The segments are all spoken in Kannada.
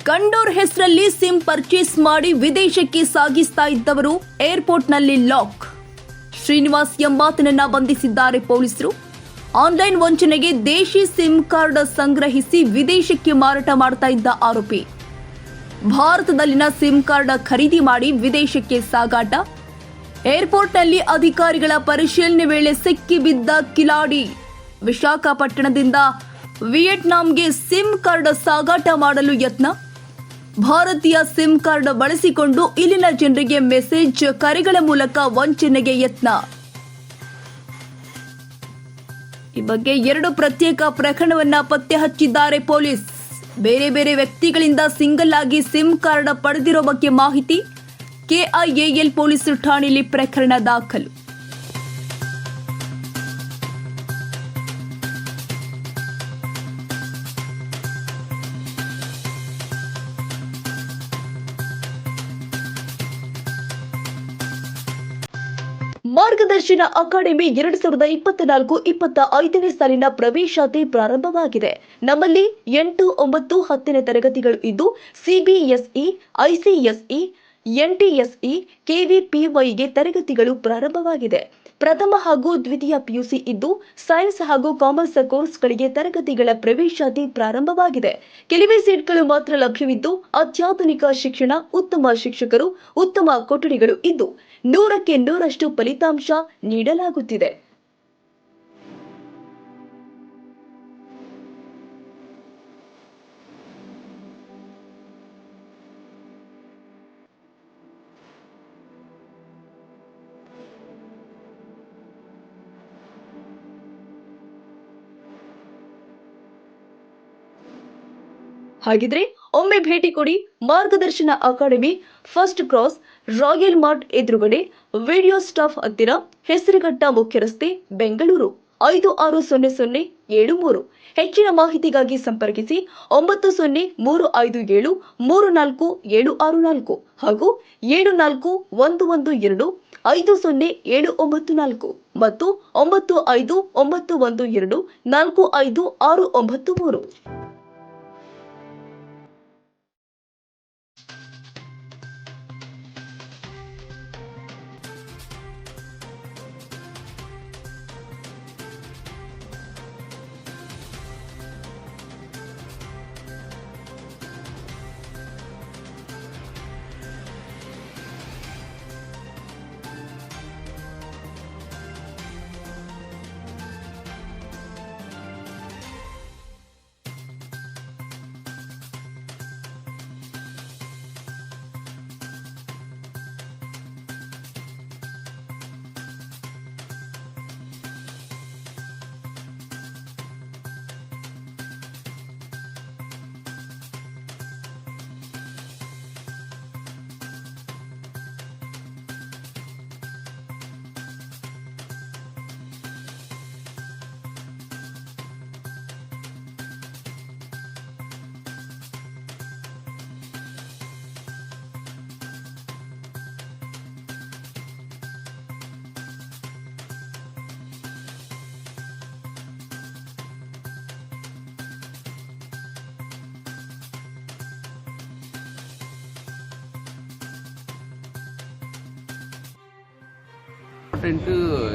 ಕಂಡೋರ್ ಹೆಸರಲ್ಲಿ ಸಿಮ್ ಪರ್ಚೇಸ್ ಮಾಡಿ ವಿದೇಶಕ್ಕೆ ಸಾಗಿಸ್ತಾ ಇದ್ದವರು ಏರ್ಪೋರ್ಟ್ನಲ್ಲಿ ಲಾಕ್. ಶ್ರೀನಿವಾಸ್ ಎಂಬಾತನನ್ನ ಬಂಧಿಸಿದ್ದಾರೆ ಪೊಲೀಸರು. ಆನ್ಲೈನ್ ವಂಚನೆಗೆ ದೇಶಿ ಸಿಮ್ ಕಾರ್ಡ್ ಸಂಗ್ರಹಿಸಿ ವಿದೇಶಕ್ಕೆ ಮಾರಾಟ ಮಾಡ್ತಾ ಇದ್ದ ಆರೋಪಿ. ಭಾರತದಲ್ಲಿನ ಸಿಮ್ ಕಾರ್ಡ್ ಖರೀದಿ ಮಾಡಿ ವಿದೇಶಕ್ಕೆ ಸಾಗಾಟ. ಏರ್ಪೋರ್ಟ್ನಲ್ಲಿ ಅಧಿಕಾರಿಗಳ ಪರಿಶೀಲನೆ ವೇಳೆ ಸಿಕ್ಕಿಬಿದ್ದ ಕಿಲಾಡಿ. ವಿಶಾಖಪಟ್ಟಣದಿಂದ ವಿಯೆಟ್ನಾಂಗೆ ಸಿಮ್ ಕಾರ್ಡ್ ಸಾಗಾಟ ಮಾಡಲು ಯತ್ನ. ಭಾರತೀಯ ಸಿಮ್ ಕಾರ್ಡ್ ಬಳಸಿಕೊಂಡು ಇಲ್ಲಿನ ಜನರಿಗೆ ಮೆಸೇಜ್ ಕರೆಗಳ ಮೂಲಕ ವಂಚನೆಗೆ ಯತ್ನ. ಈ ಬಗ್ಗೆ 2 ಪ್ರತ್ಯೇಕ ಪ್ರಕರಣವನ್ನ ಪತ್ತೆ ಹಚ್ಚಿದ್ದಾರೆ ಪೊಲೀಸ್. ಬೇರೆ ಬೇರೆ ವ್ಯಕ್ತಿಗಳಿಂದ ಸಿಂಗಲ್ ಆಗಿ ಸಿಮ್ ಕಾರ್ಡ್ ಪಡೆದಿರೋ ಬಗ್ಗೆ ಮಾಹಿತಿ. ಕೆಐಎಎಲ್ ಪೊಲೀಸ್ ಠಾಣೆಯಲ್ಲಿ ಪ್ರಕರಣ ದಾಖಲು. ಮಾರ್ಗದರ್ಶನ ಅಕಾಡೆಮಿ 2024-25ನೇ ಸಾಲಿನ ಪ್ರವೇಶಾತಿ ಪ್ರಾರಂಭವಾಗಿದೆ. ನಮ್ಮಲ್ಲಿ 8, 9, 10ನೇ ತರಗತಿಗಳು ಇದ್ದು ಸಿಬಿಎಸ್ಇ, ಐಸಿಎಸ್ಇ, ಎನ್ಟಿಎಸ್ಇ, ಕೆವಿಪಿವೈಗೆ ತರಗತಿಗಳು ಪ್ರಾರಂಭವಾಗಿದೆ. ಪ್ರಥಮ ಹಾಗೂ ದ್ವಿತೀಯ ಪಿಯುಸಿ ಇದ್ದು ಸೈನ್ಸ್ ಹಾಗೂ ಕಾಮರ್ಸ್ ಕೋರ್ಸ್ಗಳಿಗೆ ತರಗತಿಗಳ ಪ್ರವೇಶಾತಿ ಪ್ರಾರಂಭವಾಗಿದೆ. ಕೆಲವೇ ಸೀಟ್ಗಳು ಮಾತ್ರ ಲಭ್ಯವಿದ್ದು ಅತ್ಯಾಧುನಿಕ ಶಿಕ್ಷಣ, ಉತ್ತಮ ಶಿಕ್ಷಕರು, ಉತ್ತಮ ಕೊಠಡಿಗಳು ಇದ್ದು 100ಕ್ಕೆ 100ರಷ್ಟು ಫಲಿತಾಂಶ ನೀಡಲಾಗುತ್ತಿದೆ. ಹಾಗಿದ್ರೆ ಒಮ್ಮೆ ಭೇಟಿ ಕೊಡಿ. ಮಾರ್ಗದರ್ಶನ academy, first cross, royal mart ಎದುರುಗಡೆ, ವಿಡಿಯೋ ಸ್ಟಾಫ್ ಹತ್ತಿರ, ಹೆಸರುಘಟ್ಟ ಮುಖ್ಯ ರಸ್ತೆ, ಬೆಂಗಳೂರು 560073. ಹೆಚ್ಚಿನ ಮಾಹಿತಿಗಾಗಿ ಸಂಪರ್ಕಿಸಿ 9035734764 ಹಾಗೂ 7411250794 ಮತ್ತು 9591245693.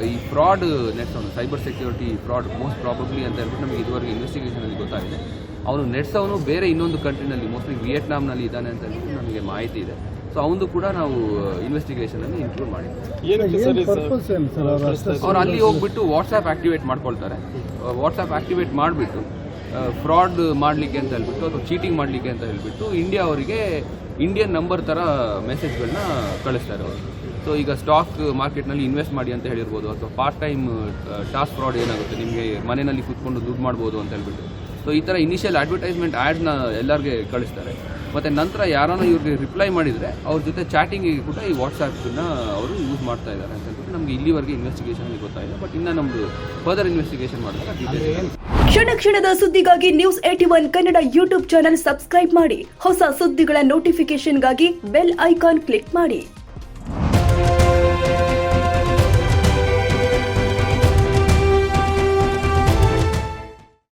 ಈ ಫ್ರಾಡ್ ನೆಟ್ಸವನು, cyber security fraud most probably ಅಂತ ಹೇಳ್ಬಿಟ್ಟು ನಮಗೆ ಇದುವರೆಗೆ ಇನ್ವೆಸ್ಟಿಗೇಷನಲ್ಲಿ ಗೊತ್ತಾಗಿದೆ. ಅವನು ನೆಟ್ಸವನು ಬೇರೆ ಇನ್ನೊಂದು ಕಂಟ್ರಿನಲ್ಲಿ, ಮೋಸ್ಟ್ಲಿ ವಿಯೆಟ್ನಾಂನಲ್ಲಿ ಇದ್ದಾನೆ ಅಂತ ಹೇಳ್ಬಿಟ್ಟು ನಮಗೆ ಮಾಹಿತಿ ಇದೆ. ಸೊ ಅವನು ಕೂಡ ನಾವು ಇನ್ವೆಸ್ಟಿಗೇಷನಲ್ಲಿ ಇನ್ಕ್ಲೂಡ್ ಮಾಡಿದ್ದೀವಿ. ಅವ್ರು ಅಲ್ಲಿ ಹೋಗ್ಬಿಟ್ಟು ವಾಟ್ಸ್ಆ್ಯಪ್ ಆಕ್ಟಿವೇಟ್ ಮಾಡ್ಕೊಳ್ತಾರೆ. ವಾಟ್ಸ್ಆ್ಯಪ್ ಆಕ್ಟಿವೇಟ್ ಮಾಡಿಬಿಟ್ಟು ಫ್ರಾಡ್ ಮಾಡಲಿಕ್ಕೆ ಅಂತ ಹೇಳ್ಬಿಟ್ಟು ಅಥವಾ ಚೀಟಿಂಗ್ ಮಾಡಲಿಕ್ಕೆ ಅಂತ ಹೇಳ್ಬಿಟ್ಟು ಅವರಿಗೆ ಇಂಡಿಯನ್ ನಂಬರ್ ಥರ ಮೆಸೇಜ್ಗಳನ್ನ ಕಳಿಸ್ತಾರೆ ಅವರು. ಸೊ ಈಗ ಸ್ಟಾಕ್ ಮಾರ್ಕೆಟ್ನಲ್ಲಿ ಇನ್ವೆಸ್ಟ್ ಮಾಡಿ ಅಂತ ಹೇಳಿರ್ಬೋದು, ಅಥವಾ ಪಾರ್ಟ್ ಟೈಮ್ ಟಾಸ್ಕ್ ಫ್ರಾಡ್ ಏನಾಗುತ್ತೆ, ನಿಮಗೆ ಮನೆಯಲ್ಲಿ ಕೂತ್ಕೊಂಡು ದುಡ್ಡು ಮಾಡ್ಬೋದು ಅಂತ ಹೇಳ್ಬಿಟ್ಟು. ಸೊ ಈ ಥರ ಇನಿಷಿಯಲ್ ಅಡ್ವರ್ಟೈಸ್ಮೆಂಟ್ ಆ್ಯಡ್ನ ಎಲ್ಲರಿಗೆ ಕಳಿಸ್ತಾರೆ. ಮತ್ತು ನಂತರ ಯಾರನ್ನೋ ಇವ್ರಿಗೆ ರಿಪ್ಲೈ ಮಾಡಿದರೆ ಅವ್ರ ಜೊತೆ ಚಾಟಿಂಗಿಗೆ ಕೂಡ ಈ ವಾಟ್ಸಾಪ್ನ ಅವರು ಯೂಸ್ ಮಾಡ್ತಾ ಇದ್ದಾರೆ ಅಂತ ಹೇಳ್ಬಿಟ್ಟು ನಮಗೆ ಇಲ್ಲಿವರೆಗೆ ಇನ್ವೆಸ್ಟಿಗೇಷನ್ಗೆ ಗೊತ್ತಾಯಿಲ್ಲ. ಬಟ್ ಇನ್ನು ನಮ್ಮದು ಫರ್ದರ್ ಇನ್ವೆಸ್ಟಿಗೇಷನ್ ಮಾಡಿದಾಗ ಡೀಟೇಲ್ಸ್. ಕ್ಷಣ ಕ್ಷಣದ ಸುದ್ದಿಗಾಗಿ news 81 Kannada YouTube channel subscribe ಮಾಡಿ. ಹೊಸ ಸುದ್ದಿಗಳ ನೋಟಿಫಿಕೇಶನ್ಗಾಗಿ ಬೆಲ್ ಐಕಾನ್ ಕ್ಲಿಕ್ ಮಾಡಿ.